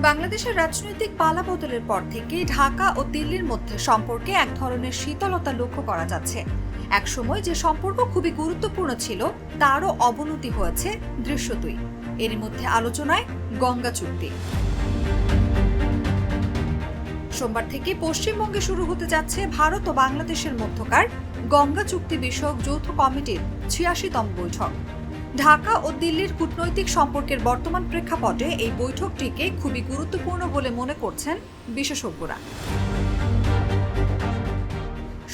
বাংলাদেশের রাজনৈতিক পালাবদলের পর থেকে ঢাকা ও দিল্লির মধ্যে সম্পর্কে এক ধরনের শীতলতা লক্ষ্য করা যাচ্ছে। একসময় যে সম্পর্ক খুবই গুরুত্বপূর্ণ ছিল তারও অবনতি হয়েছে দৃশ্যতই। এর মধ্যে আলোচনায় গঙ্গা চুক্তি। সোমবার থেকে পশ্চিমবঙ্গে শুরু হতে যাচ্ছে ভারত ও বাংলাদেশের মধ্যকার গঙ্গা চুক্তি বিষয়ক যৌথ কমিটির ৮৬তম বৈঠক। ঢাকা ও দিল্লির কূটনৈতিক সম্পর্কের বর্তমান প্রেক্ষাপটে এই বৈঠকটিকে খুবই গুরুত্বপূর্ণ বলে মনে করছেন বিশেষজ্ঞরা।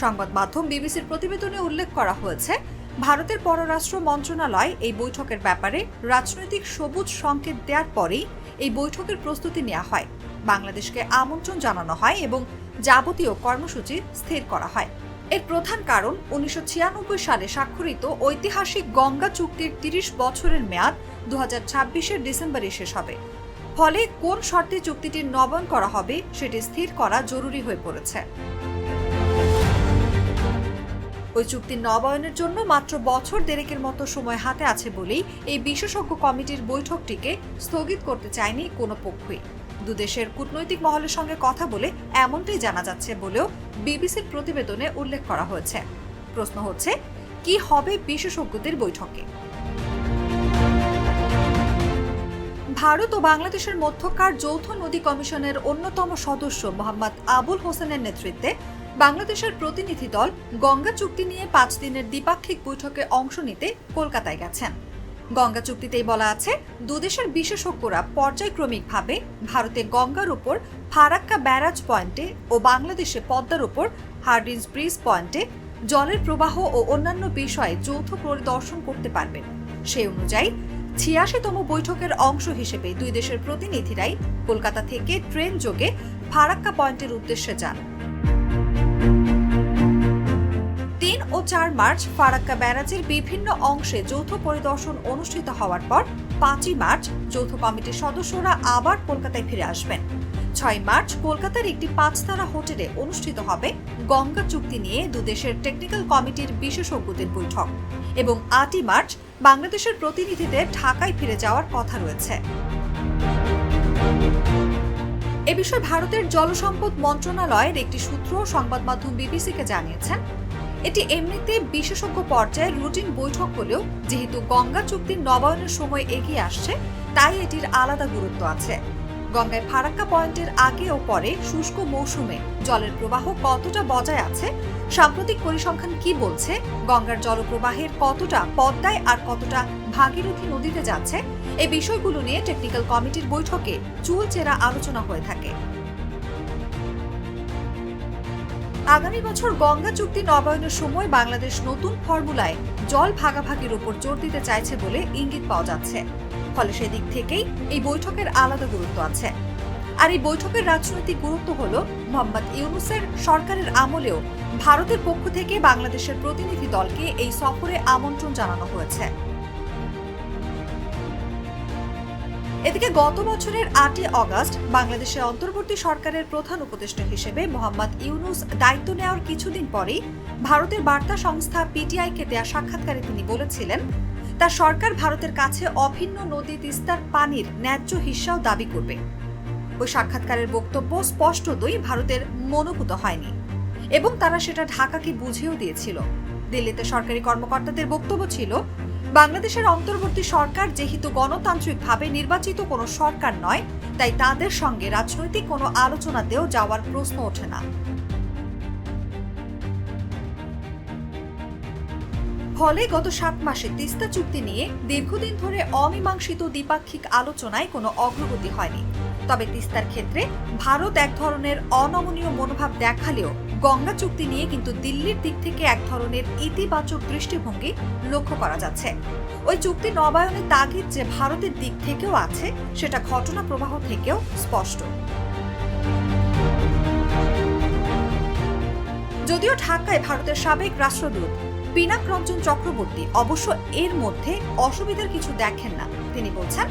সংবাদ মাধ্যম বিবিসির প্রতিবেদনে উল্লেখ করা হয়েছে, ভারতের পররাষ্ট্র মন্ত্রণালয় এই বৈঠকের ব্যাপারে রাজনৈতিক সবুজ সংকেত দেওয়ার পরেই এই বৈঠকের প্রস্তুতি নেওয়া হয়। বাংলাদেশকে আমন্ত্রণ জানানো হয় এবং যাবতীয় কর্মসূচি স্থির করা হয়। এর প্রধান কারণ ১৯৯৬ সালে স্বাক্ষরিত ঐতিহাসিক গঙ্গা চুক্তির ৩০ বছরের মেয়াদ ২০২৬-এর ডিসেম্বরে শেষ হবে। ফলে কোন শর্তে চুক্তিটির নবায়ন করা হবে সেটি স্থির করা জরুরি হয়ে পড়েছে। ওই চুক্তির নবায়নের জন্য মাত্র বছর দেড়েকের মতো সময় হাতে আছে বলেই এই বিশেষজ্ঞ কমিটির বৈঠকটিকে স্থগিত করতে চায়নি কোনো পক্ষই। দুদেশের কূটনৈতিক মহলের সঙ্গে কথা বলে এমনটাই জানা যাচ্ছে বলেও বিবিসির প্রতিবেদনে উল্লেখ করা হয়েছে। প্রশ্ন হচ্ছে, কি হবে বিশেষজ্ঞদের বৈঠকে? ভারত ও বাংলাদেশের মধ্যকার যৌথ নদী কমিশনের অন্যতম সদস্য মোহাম্মদ আবুল হোসেনের নেতৃত্বে বাংলাদেশের প্রতিনিধি দল গঙ্গা চুক্তি নিয়ে ৫ দিনের দ্বিপাক্ষিক বৈঠকে অংশ নিতে কলকাতায় গেছেন। গঙ্গা চুক্তিতেই বলা আছে, দুদেশের বিশেষজ্ঞরা পর্যায়ক্রমিকভাবে ভারতে গঙ্গার উপর ফারাক্কা ব্যারাজ পয়েন্টে ও বাংলাদেশে পদ্মার উপর হার্ডিঞ্জ ব্রিজ পয়েন্টে জলের প্রবাহ ও অন্যান্য বিষয়ে যৌথ পরিদর্শন করতে পারবেন। সেই অনুযায়ী ৮৬তম বৈঠকের অংশ হিসেবে দুই দেশের প্রতিনিধিরাই কলকাতা থেকে ট্রেন যোগে ফারাক্কা পয়েন্টের উদ্দেশ্যে যান। ৩ ও ৪ মার্চ ফারাক্কা ব্যারাজের বিভিন্ন অংশে যৌথ পরিদর্শন অনুষ্ঠিত হওয়ার পর ৫ই মার্চ যৌথ কমিটির সদস্যরা আবার কলকাতায় ফিরে আসবেন। ৬ মার্চ কলকাতার একটি ৫-তারা হোটেলে অনুষ্ঠিত হবে গঙ্গা চুক্তি নিয়ে দুদেশের টেকনিক্যাল কমিটির বিশেষজ্ঞদের বৈঠক এবং ৮ই মার্চ বাংলাদেশের প্রতিনিধিদের ঢাকায় ফিরে যাওয়ার কথা রয়েছে। এ বিষয়ে ভারতের জলসম্পদ মন্ত্রণালয়ের একটি সূত্র সংবাদ মাধ্যম বিবিসিকে জানিয়েছেন, এটি এমনিতে বিশেষজ্ঞ পর্যায়ে রুটিন বৈঠক হলেও যেহেতু গঙ্গা চুক্তির নবায়নের সময় এগিয়ে আসছে তাই এটির আলাদা গুরুত্ব আছে। গঙ্গায় ফারাক্কা পয়েন্টের আগে ও পরে শুষ্ক মৌসুমে জলের প্রবাহ কতটা বজায় আছে, সাম্প্রতিক পরিসংখ্যান কি বলছে, গঙ্গার জলপ্রবাহের কতটা পদ্মায় আর কতটা ভাগীরথী নদীতে যাচ্ছে, এই বিষয়গুলো নিয়ে টেকনিক্যাল কমিটির বৈঠকে চুলচেরা আলোচনা হয়ে থাকে। আগামী বছর গঙ্গা চুক্তি নবায়নের সময় বাংলাদেশ নতুন ফর্মুলায় জল ভাগাভাগির উপর জোর দিতে চাইছে বলে ইঙ্গিত পাওয়া যাচ্ছে। ফলে সেদিক থেকেই এই বৈঠকের আলাদা গুরুত্ব আছে। আর এই বৈঠকের রাজনৈতিক গুরুত্ব হল, মোহাম্মদ ইউনূসের সরকারের আমলেও ভারতের পক্ষ থেকে বাংলাদেশের প্রতিনিধি দলকে এই সফরে আমন্ত্রণ জানানো হয়েছে। এদিকে গত বছরের ৮ই অগস্ট বাংলাদেশের অন্তর্বর্তী সরকারের প্রধান উপদেষ্টা হিসেবে মোহাম্মদ ইউনূস দায়িত্ব নেওয়ার কিছুদিন পরেই ভারতের বার্তা সংস্থা পিটিআইকে দেয়া সাক্ষাৎকারে তিনি বলেছিলেন, তার সরকার ভারতের কাছে অভিন্ন নদী তিস্তার পানির ন্যায্য হিস্সাও দাবি করবে। ওই সাক্ষাৎকারের বক্তব্য স্পষ্টতই ভারতের মনোভূত হয়নি এবং তারা সেটা ঢাকাকে বুঝিয়েও দিয়েছিল। দিল্লিতে সরকারি কর্মকর্তাদের বক্তব্য ছিল, বাংলাদেশের অন্তর্বর্তী সরকার যেহেতু গণতান্ত্রিকভাবে নির্বাচিত কোনো সরকার নয়, তাই তাদের সঙ্গে রাজনৈতিক কোনো আলোচনাতেও যাওয়ার প্রশ্ন ওঠে না। ফলে গত ৭ মাসে তিস্তা চুক্তি নিয়ে দীর্ঘদিন ধরে অমীমাংসিত দ্বিপাক্ষিক আলোচনায় কোনো অগ্রগতি হয়নি। তবে তিস্তার ক্ষেত্রে ভারত এক ধরনের অনমনীয় মনোভাব দেখালেও গঙ্গা চুক্তি নিয়ে কিন্তু দিল্লির দিক থেকে এক ধরনের ইতিবাচক দৃষ্টিভঙ্গি লক্ষ্য করা যাচ্ছে। ওই চুক্তি নবায়নের তাগিদ যে ভারতের দিক থেকেও আছে সেটা ঘটনা প্রবাহ থেকেও স্পষ্ট। যদিও ঢাকায় ভারতের সাবেক রাষ্ট্রদূত পিনাক রঞ্জন চক্রবর্তী অবশ্য এর মধ্যে অসুবিধার কিছু দেখেন না। তিনি বলছেন,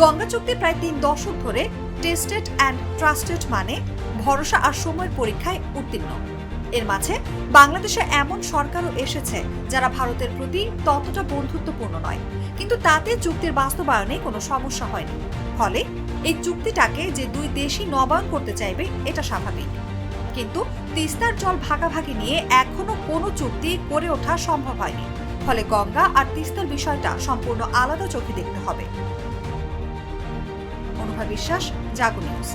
গঙ্গা চুক্তি প্রায় ৩ দশক ধরে টেস্টেড অ্যান্ড ট্রাস্টেড, মানে ভরসা আর সময়ের পরীক্ষায় উত্তীর্ণ। এর মাঝে বাংলাদেশে এমন সরকারও এসেছে যারা ভারতের প্রতি ততটা বন্ধুত্বপূর্ণ নয়, কিন্তু তাতে চুক্তির বাস্তবায়নে কোনো সমস্যা হয়নি। ফলে এই চুক্তিটাকে যে দুই দেশই নবায়ন করতে চাইবে এটা স্বাভাবিক। কিন্তু তিস্তার জল ভাগাভাগি নিয়ে এখনো কোনো চুক্তি করে ওঠা সম্ভব হয়নি। ফলে গঙ্গা আর তিস্তার বিষয়টা সম্পূর্ণ আলাদা চোখে দেখতে হবে। অনুভা বিশ্বাস, জাগো নিউজ।